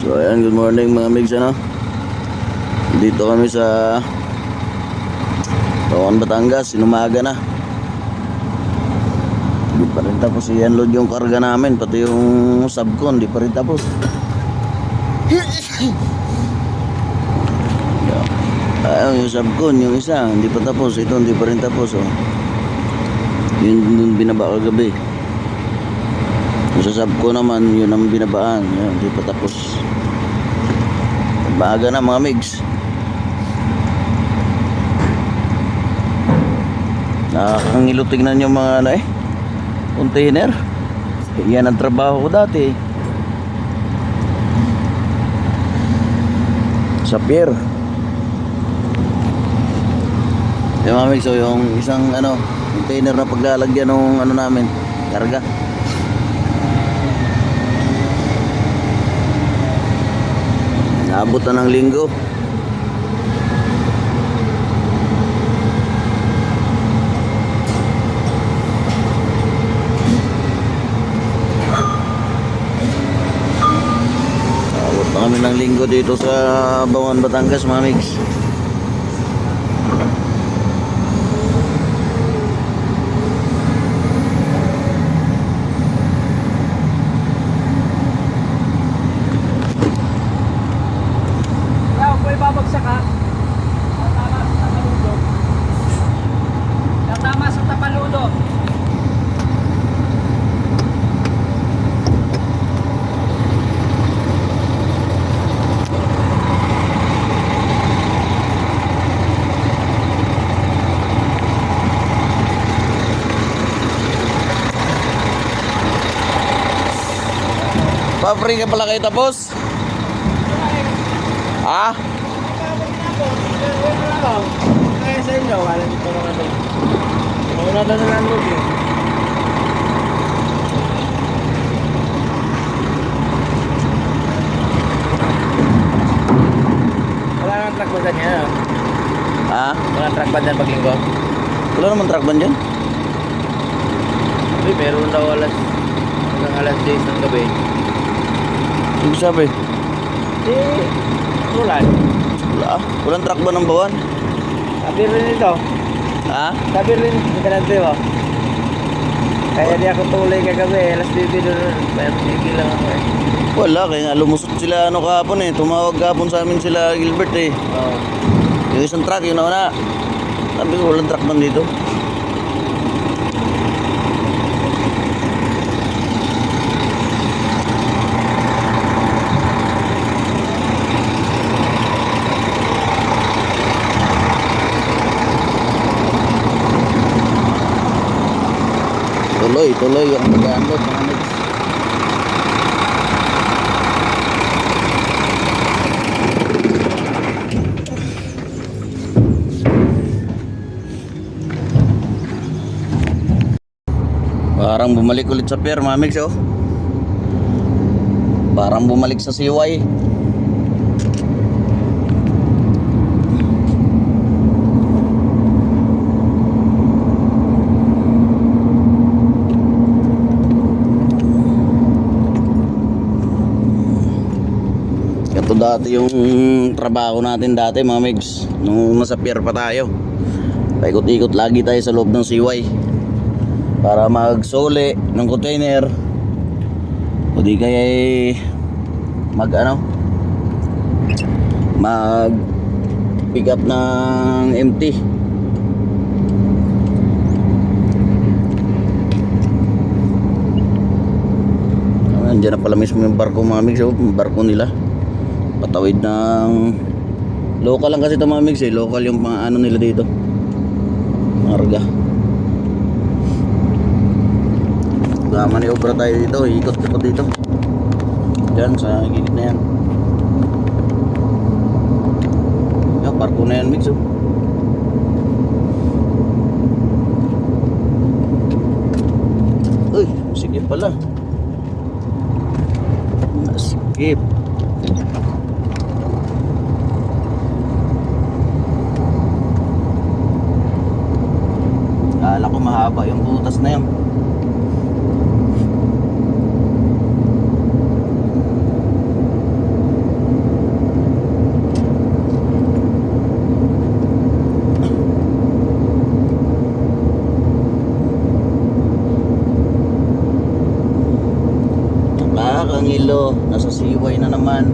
So ayan, good morning mga migs, ano? Dito kami sa Tawan, Batangas, inumaga na. Hindi pa rin tapos i-unload yung karga namin, pati yung subcon, hindi pa rin tapos. Ayun, yung subcon, yung isa, hindi pa tapos. Ito, hindi pa rin tapos, oh. Yun binaba kagabi. Yung sa subcon naman, yun ang binabaan. Yun, hindi pa tapos. Maaga na mga migs. Nakakangilo tignan yung mga container. Yan ang trabaho ko dati sa pier. Yung mga migs, so yung isang container na paglalagyan ng namin, karga. Naabot na ng linggo. Naabot na kami ng linggo dito sa Tawan, Batangas, mga migs. Babagsak ha. Tama sa tapaludo. Pa-free ka pala kayo tapos? Ah? Kaya sa inyo, wala dito mga doon. Wala na lang load eh. Wala nang truck ba dyan yan? Ha? Wala nang truck ba dyan pag linggo? Wala naman truck ban dyan? Uy, meron daw hanggang alas 10 ng gabi. Ano sabi? Wala. Wala. Walang truck ba ng bawan? Sabi rin ito. Ha? Sabi rin, hindi na mo. Kaya di ako tuloy kagabi, alas 10 doon. Pero sige lang ako eh. Wala, kaya nga lumusot sila kahapon eh. Tumawag kahapon sa amin sila Gilbert eh. Oo. Yung isang truck, yun na. Sabi ko, walang truck man dito. Tuloy ang mag-unload mga migs. Parang bumalik ulit sa pier mga migs, oh. Parang bumalik sa CY. Ito dati yung trabaho natin dati mga migs, nung nasa pier pa tayo. Paikot-ikot lagi tayo sa loob ng CY para magsole ng container o di kaya mag pick up ng empty. Nandiyan na pala mismo yung barko mga migs, yung barko nila patawid ng local lang kasi ito mga migs eh. Local yung mga nila dito, marga. Maniobra tayo dito, ikot-ikot dito dyan sa gilid na yan. Yung barko na yan migs, oh. Uy, sige pala, skip. Kala ko mahaba yung butas na yan. Tayo na naman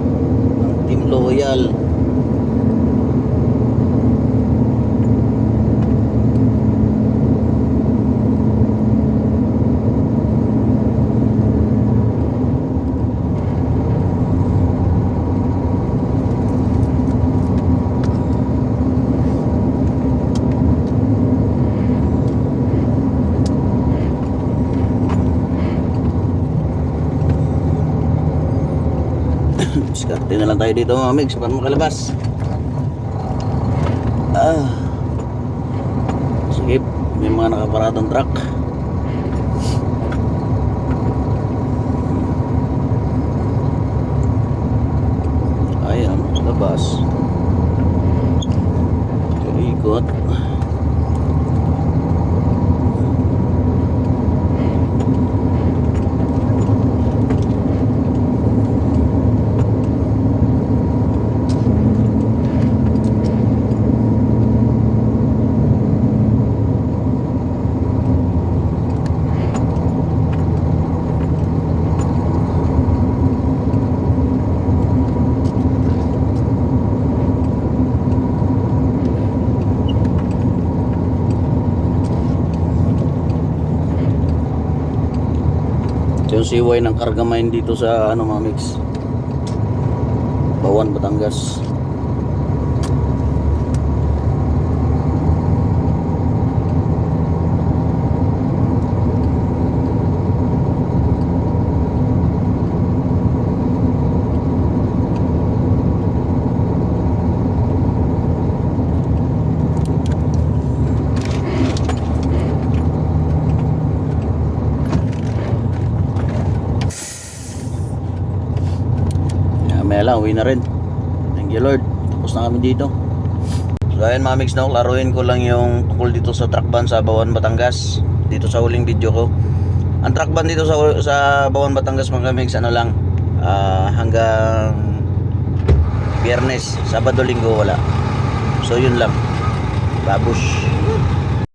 ang Team Loyal. Diskarte na lang tayo dito mga migs para makalabas. Sige, may mga nakaparadong truck. Ayan, labas. Ikot. Yung siway ng Cargamine dito sa ano mga mix, Bawan, Batangas. Maya lang, uwi na rin. Thank you Lord. Tapos na kami dito. So ayun mga mix, no, laruin ko lang yung tungkol dito sa truck ban sa Bawan, Batangas. Dito sa huling video ko. Ang truck ban dito sa Bawan, Batangas mga mix, ano lang, hanggang Biyernes, Sabado, Linggo wala. So yun lang. Babush.